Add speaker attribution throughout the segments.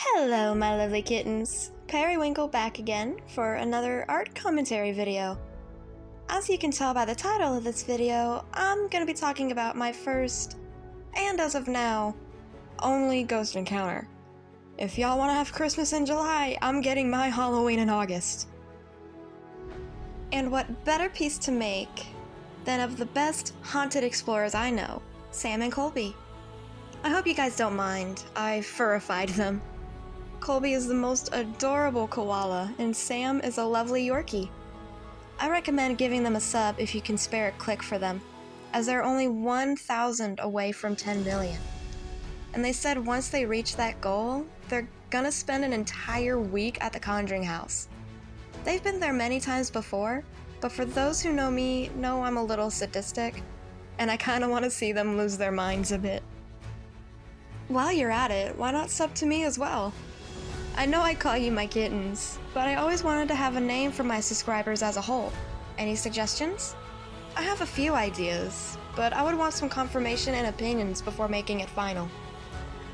Speaker 1: Hello, my lovely kittens. Periwinkle back again for another art commentary video. As you can tell by the title of this video, I'm gonna be talking about my first, and as of now, only ghost encounter. If y'all wanna have Christmas in July, I'm getting my Halloween in August. And what better piece to make than of the best haunted explorers I know, Sam and Colby. I hope you guys don't mind, I furified them. Colby is the most adorable koala, and Sam is a lovely Yorkie. I recommend giving them a sub if you can spare a click for them, as they're only 1,000 away from 10 million. And they said once they reach that goal, they're gonna spend an entire week at the Conjuring House. They've been there many times before, but for those who know me, know I'm a little sadistic, and I kinda wanna see them lose their minds a bit. While you're at it, why not sub to me as well? I know I call you my kittens, but I always wanted to have a name for my subscribers as a whole. Any suggestions? I have a few ideas, but I would want some confirmation and opinions before making it final.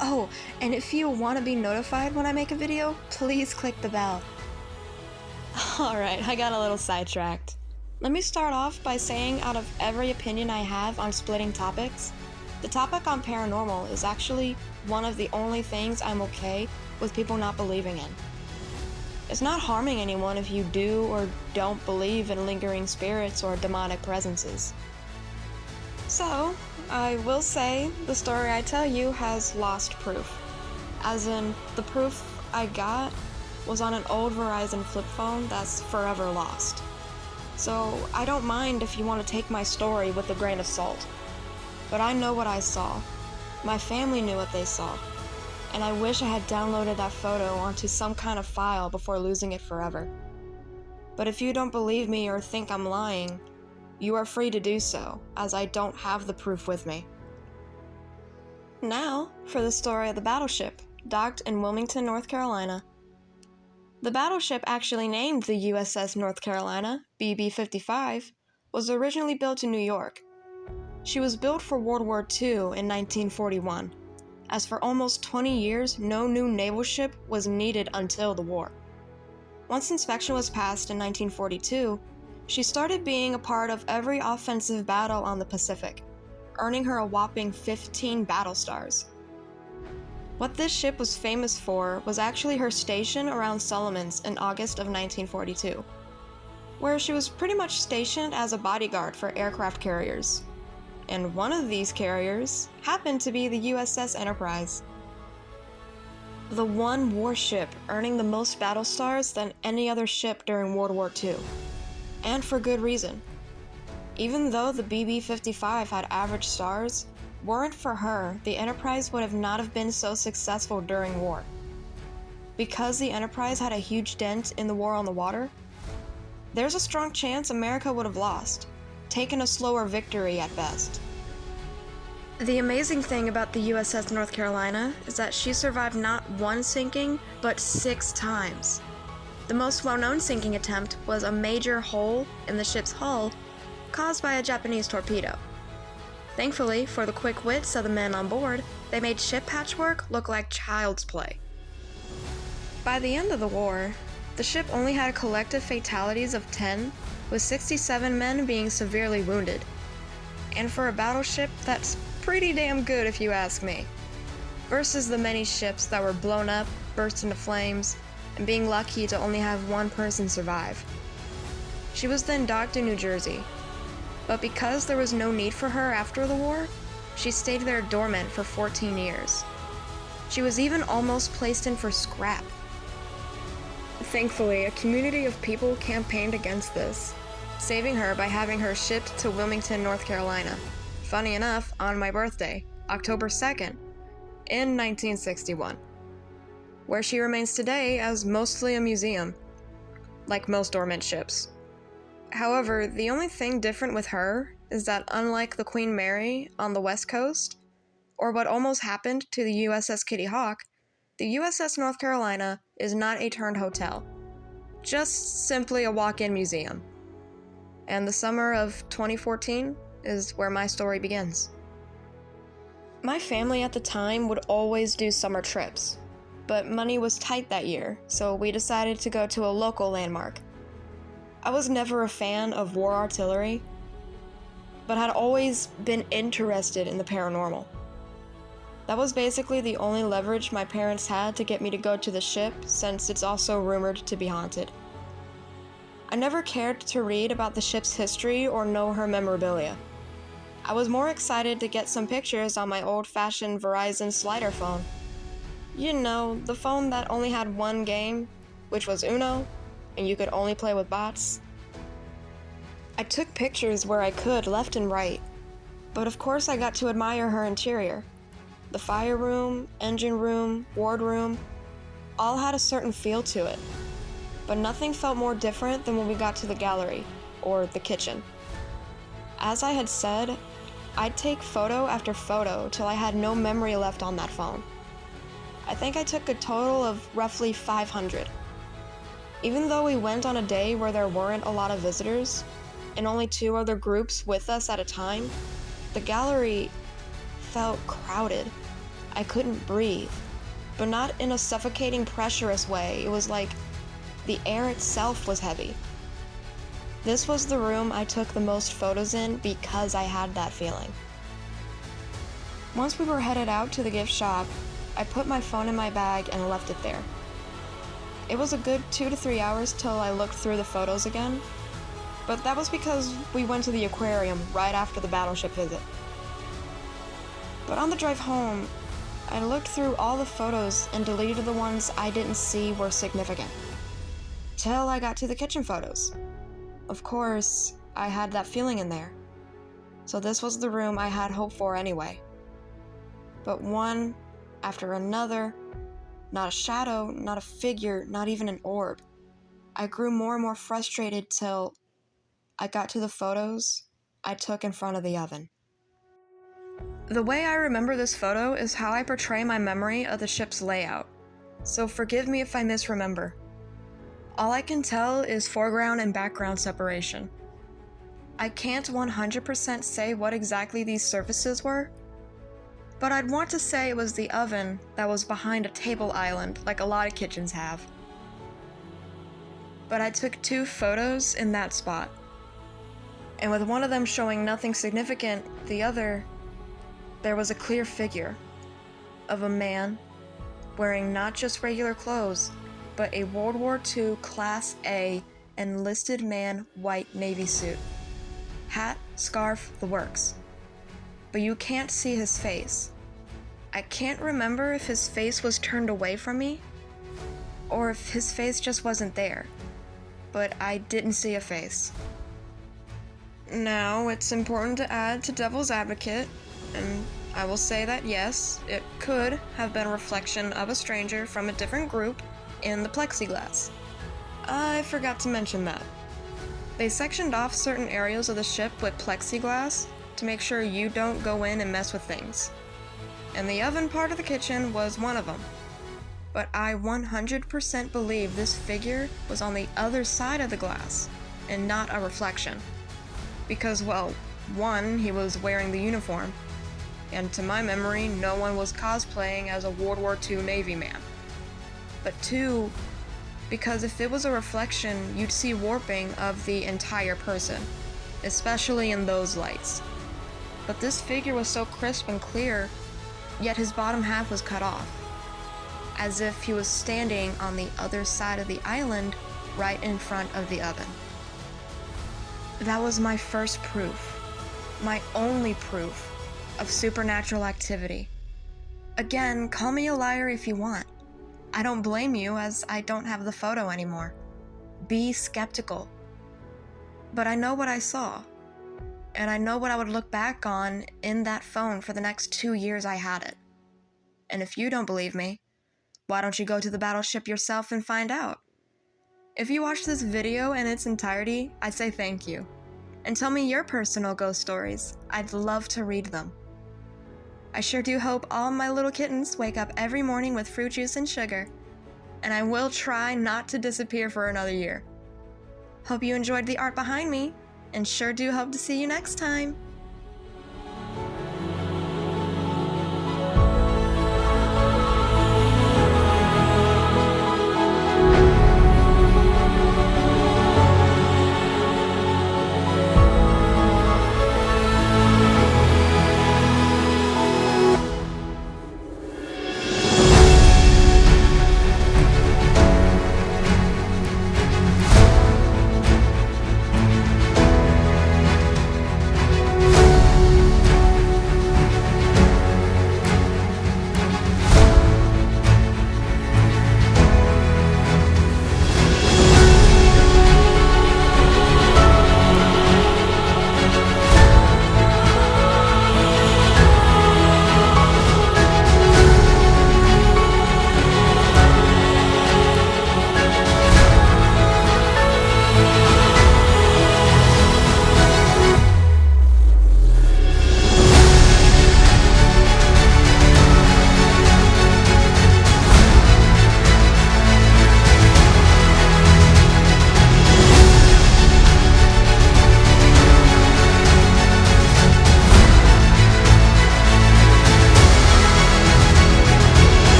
Speaker 1: Oh, and if you want to be notified when I make a video, please click the bell. Alright, I got a little sidetracked. Let me start off by saying out of every opinion I have on splitting topics, the topic on paranormal is actually one of the only things I'm okay with people not believing in. It's not harming anyone if you do or don't believe in lingering spirits or demonic presences. So, I will say the story I tell you has lost proof. As in, the proof I got was on an old Verizon flip phone that's forever lost. So, I don't mind if you want to take my story with a grain of salt. But I know what I saw. My family knew what they saw. And I wish I had downloaded that photo onto some kind of file before losing it forever. But if you don't believe me or think I'm lying, you are free to do so, as I don't have the proof with me. Now, for the story of the Battleship, docked in Willmington, North Carolina. The battleship actually named the USS North Carolina, BB-55, was originally built in New York. She was built for World War II in 1941. As for almost 20 years, no new naval ship was needed until the war. Once inspection was passed in 1942, she started being a part of every offensive battle on the Pacific, earning her a whopping 15 battle stars. What this ship was famous for was actually her station around Solomons in August of 1942, where she was pretty much stationed as a bodyguard for aircraft carriers. And one of these carriers happened to be the USS Enterprise. The one warship earning the most battle stars than any other ship during World War II. And for good reason. Even though the BB-55 had average stars, weren't for her, the Enterprise would have not have been so successful during war. Because the Enterprise had a huge dent in the war on the water, there's a strong chance America would have lost, taken a slower victory at best. The amazing thing about the USS North Carolina is that she survived not one sinking, but 6 times. The most well-known sinking attempt was a major hole in the ship's hull caused by a Japanese torpedo. Thankfully, for the quick wits of the men on board, they made ship patchwork look like child's play. By the end of the war, the ship only had collective fatalities of 10, with 67 men being severely wounded. And for a battleship, that's pretty damn good if you ask me. Versus the many ships that were blown up, burst into flames, and being lucky to only have one person survive. She was then docked in New Jersey. But because there was no need for her after the war, she stayed there dormant for 14 years. She was even almost placed in for scrap. Thankfully, a community of people campaigned against this, saving her by having her shipped to Willmington, North Carolina. Funny enough, on my birthday, October 2nd, in 1961, where she remains today as mostly a museum, like most dormant ships. However, the only thing different with her is that unlike the Queen Mary on the West Coast, or what almost happened to the USS Kitty Hawk, the USS North Carolina is not a turned hotel, just simply a walk-in museum. And the summer of 2014 is where my story begins. My family at the time would always do summer trips, but money was tight that year, so we decided to go to a local landmark. I was never a fan of war artillery, but had always been interested in the paranormal. That was basically the only leverage my parents had to get me to go to the ship, since it's also rumored to be haunted. I never cared to read about the ship's history or know her memorabilia. I was more excited to get some pictures on my old-fashioned Verizon slider phone. You know, the phone that only had one game, which was Uno, and you could only play with bots. I took pictures where I could, left and right, but of course I got to admire her interior. The fire room, engine room, wardroom, all had a certain feel to it, but nothing felt more different than when we got to the gallery, or the kitchen. As I had said, I'd take photo after photo till I had no memory left on that phone. I think I took a total of roughly 500. Even though we went on a day where there weren't a lot of visitors, and only 2 other groups with us at a time, the gallery felt crowded. I couldn't breathe, but not in a suffocating, pressurous way. It was like the air itself was heavy. This was the room I took the most photos in because I had that feeling. Once we were headed out to the gift shop, I put my phone in my bag and left it there. It was a good 2 to 3 hours till I looked through the photos again, but that was because we went to the aquarium right after the Battleship visit. But on the drive home, I looked through all the photos and deleted the ones I didn't see were significant, till I got to the kitchen photos. Of course, I had that feeling in there, so this was the room I had hope for anyway. But one after another, not a shadow, not a figure, not even an orb. I grew more and more frustrated till I got to the photos I took in front of the oven. The way I remember this photo is how I portray my memory of the ship's layout, so forgive me if I misremember. All I can tell is foreground and background separation. I can't 100% say what exactly these surfaces were, but I'd want to say it was the oven that was behind a table island like a lot of kitchens have. But I took 2 photos in that spot, and with one of them showing nothing significant, the other, there was a clear figure of a man wearing not just regular clothes, but a World War II Class A enlisted man white Navy suit. Hat, scarf, the works. But you can't see his face. I can't remember if his face was turned away from me, or if his face just wasn't there, but I didn't see a face. Now, it's important to add to devil's advocate, and I will say that yes, it could have been a reflection of a stranger from a different group in the plexiglass. I forgot to mention that. They sectioned off certain areas of the ship with plexiglass to make sure you don't go in and mess with things. And the oven part of the kitchen was one of them. But I 100% believe this figure was on the other side of the glass, and not a reflection. Because, well, 1, he was wearing the uniform, and to my memory, no one was cosplaying as a World War II Navy man. But 2, because if it was a reflection, you'd see warping of the entire person, especially in those lights. But this figure was so crisp and clear, yet his bottom half was cut off, as if he was standing on the other side of the island, right in front of the oven. That was my first proof, my only proof, of supernatural activity. Again, call me a liar if you want. I don't blame you, as I don't have the photo anymore. Be skeptical. But I know what I saw, and I know what I would look back on in that phone for the next 2 years I had it. And if you don't believe me, why don't you go to the Battleship yourself and find out? If you watch this video in its entirety, I'd say thank you. And tell me your personal ghost stories. I'd love to read them. I sure do hope all my little kittens wake up every morning with fruit juice and sugar, and I will try not to disappear for another year. Hope you enjoyed the art behind me, and sure do hope to see you next time.